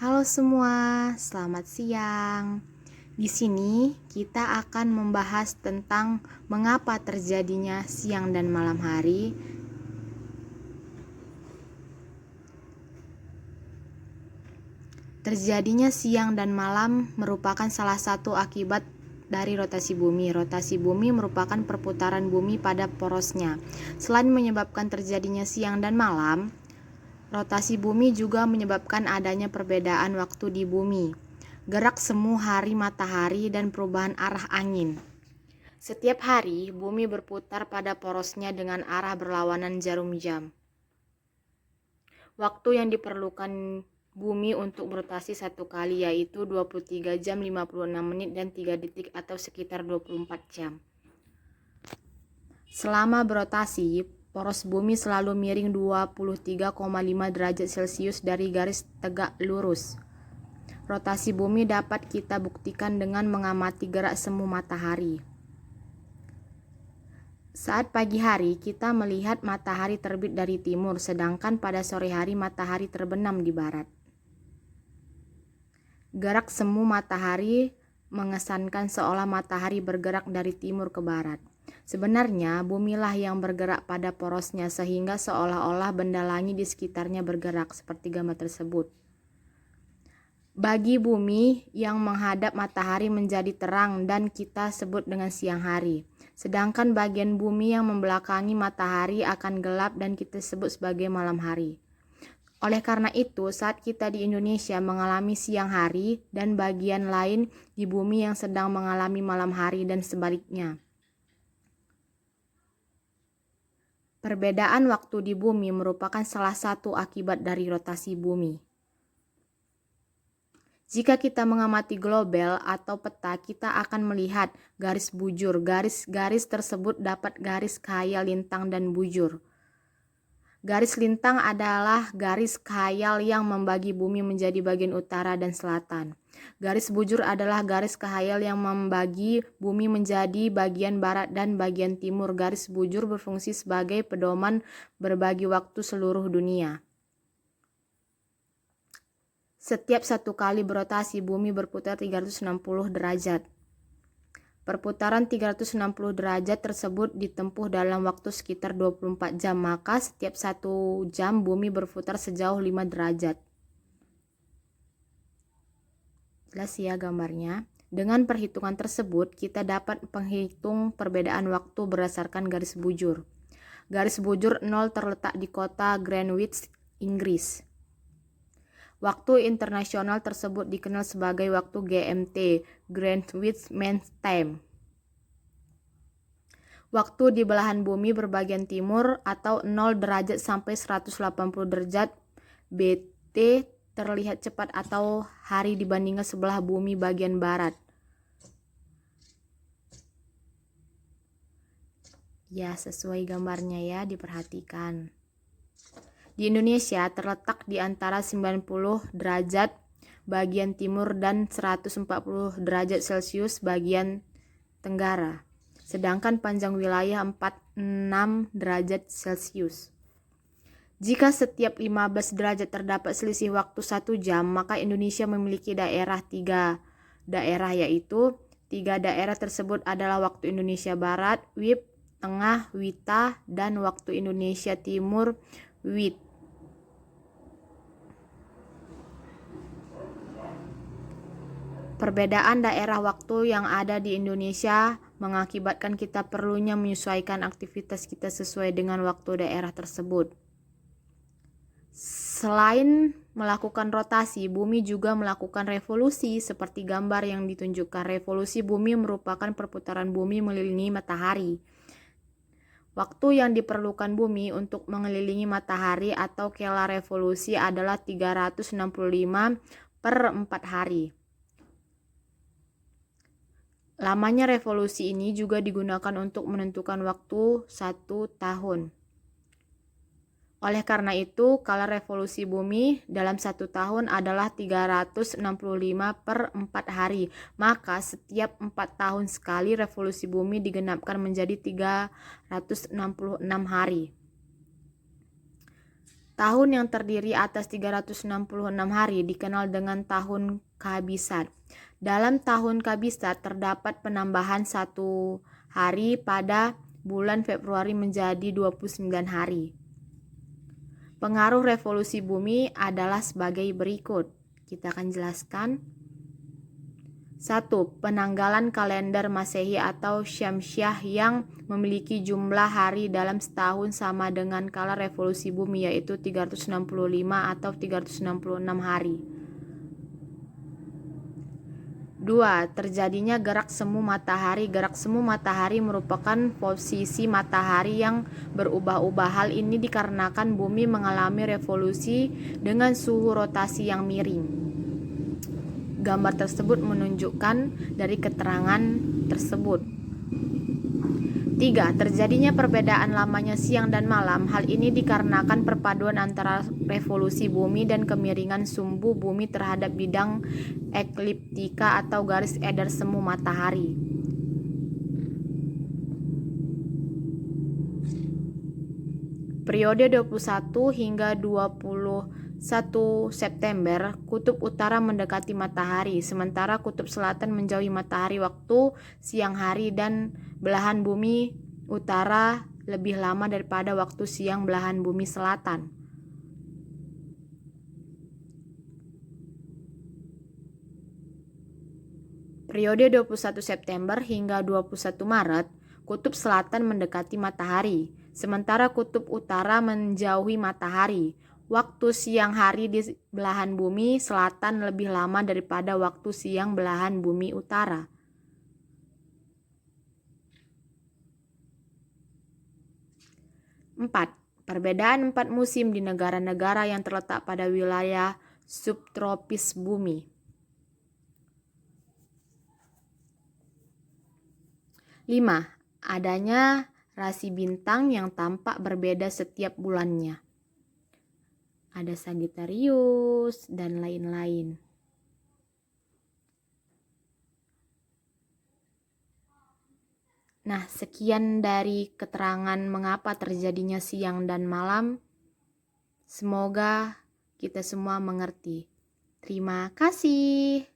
Halo semua, selamat siang. Di sini kita akan membahas tentang mengapa terjadinya siang dan malam hari. Terjadinya siang dan malam merupakan salah satu akibat dari rotasi bumi. Rotasi bumi merupakan perputaran bumi pada porosnya. Selain menyebabkan terjadinya siang dan malam, rotasi bumi juga menyebabkan adanya perbedaan waktu di bumi, gerak semu hari matahari, dan perubahan arah angin. Setiap hari, bumi berputar pada porosnya dengan arah berlawanan jarum jam. Waktu yang diperlukan bumi untuk berotasi satu kali yaitu 23 jam 56 menit dan 3 detik atau sekitar 24 jam. Selama berotasi, poros bumi selalu miring 23,5 derajat Celcius dari garis tegak lurus. Rotasi bumi dapat kita buktikan dengan mengamati gerak semu matahari. Saat pagi hari, kita melihat matahari terbit dari timur, sedangkan pada sore hari matahari terbenam di barat. Gerak semu matahari mengesankan seolah matahari bergerak dari timur ke barat. Sebenarnya, bumilah yang bergerak pada porosnya sehingga seolah-olah benda langit di sekitarnya bergerak, seperti gambar tersebut. Bagi bumi yang menghadap matahari menjadi terang dan kita sebut dengan siang hari. Sedangkan bagian bumi yang membelakangi matahari akan gelap dan kita sebut sebagai malam hari. Oleh karena itu, saat kita di Indonesia mengalami siang hari dan bagian lain di bumi yang sedang mengalami malam hari dan sebaliknya. Perbedaan waktu di bumi merupakan salah satu akibat dari rotasi bumi. Jika kita mengamati global atau peta, kita akan melihat garis bujur. Garis-garis tersebut dapat garis cahaya, lintang, dan bujur. Garis lintang adalah garis khayal yang membagi bumi menjadi bagian utara dan selatan. Garis bujur adalah garis khayal yang membagi bumi menjadi bagian barat dan bagian timur. Garis bujur berfungsi sebagai pedoman berbagi waktu seluruh dunia. Setiap satu kali berotasi, bumi berputar 360 derajat. Perputaran 360 derajat tersebut ditempuh dalam waktu sekitar 24 jam, maka setiap 1 jam bumi berputar sejauh 5 derajat. Jelas ya gambarnya. Dengan perhitungan tersebut, kita dapat menghitung perbedaan waktu berdasarkan garis bujur. Garis bujur 0 terletak di kota Greenwich, Inggris. Waktu internasional tersebut dikenal sebagai waktu GMT, Greenwich Mean Time. Waktu di belahan bumi berbagian timur atau 0 derajat sampai 180 derajat BT terlihat cepat atau hari dibandingkan sebelah bumi bagian barat. Ya, sesuai gambarnya ya, diperhatikan. Di Indonesia terletak di antara 90 derajat bagian timur dan 140 derajat Celcius bagian tenggara. Sedangkan panjang wilayah 46 derajat Celcius. Jika setiap 15 derajat terdapat selisih waktu 1 jam, maka Indonesia memiliki 3 daerah yaitu 3 daerah tersebut adalah waktu Indonesia Barat, WIB, Tengah, WITA, dan waktu Indonesia Timur, WIT. Perbedaan daerah waktu yang ada di Indonesia mengakibatkan kita perlunya menyesuaikan aktivitas kita sesuai dengan waktu daerah tersebut. Selain melakukan rotasi, bumi juga melakukan revolusi seperti gambar yang ditunjukkan. Revolusi bumi merupakan perputaran bumi mengelilingi matahari. Waktu yang diperlukan bumi untuk mengelilingi matahari atau kela revolusi adalah 365 per 4 hari. Lamanya revolusi ini juga digunakan untuk menentukan waktu 1 tahun. Oleh karena itu, kala revolusi bumi dalam 1 tahun adalah 365 per 4 hari. Maka setiap 4 tahun sekali revolusi bumi digenapkan menjadi 366 hari. Tahun yang terdiri atas 366 hari dikenal dengan tahun Kabisat. Dalam tahun Kabisat terdapat penambahan 1 hari pada bulan Februari menjadi 29 hari. Pengaruh revolusi bumi adalah sebagai berikut. Kita akan jelaskan. 1. Penanggalan kalender Masehi atau Syamsiah yang memiliki jumlah hari dalam setahun sama dengan kala revolusi bumi, yaitu 365 atau 366 hari. 2. Terjadinya gerak semu matahari. Gerak semu matahari merupakan posisi matahari yang berubah-ubah. Hal ini dikarenakan bumi mengalami revolusi dengan suhu rotasi yang miring. Gambar tersebut menunjukkan dari keterangan tersebut. 3. Terjadinya perbedaan lamanya siang dan malam. Hal ini dikarenakan perpaduan antara revolusi bumi dan kemiringan sumbu bumi terhadap bidang ekliptika atau garis edar semu matahari. Periode 21 hingga 21 September, kutub utara mendekati matahari, sementara kutub selatan menjauhi matahari waktu siang hari, dan belahan bumi utara lebih lama daripada waktu siang belahan bumi selatan. Periode 21 September hingga 21 Maret, kutub selatan mendekati matahari, sementara kutub utara menjauhi matahari. Waktu siang hari di belahan bumi selatan lebih lama daripada waktu siang belahan bumi utara. Empat, perbedaan 4 musim di negara-negara yang terletak pada wilayah subtropis bumi. 5. Adanya rasi bintang yang tampak berbeda setiap bulannya. Ada Sagittarius dan lain-lain. Nah, sekian dari keterangan mengapa terjadinya siang dan malam. Semoga kita semua mengerti. Terima kasih.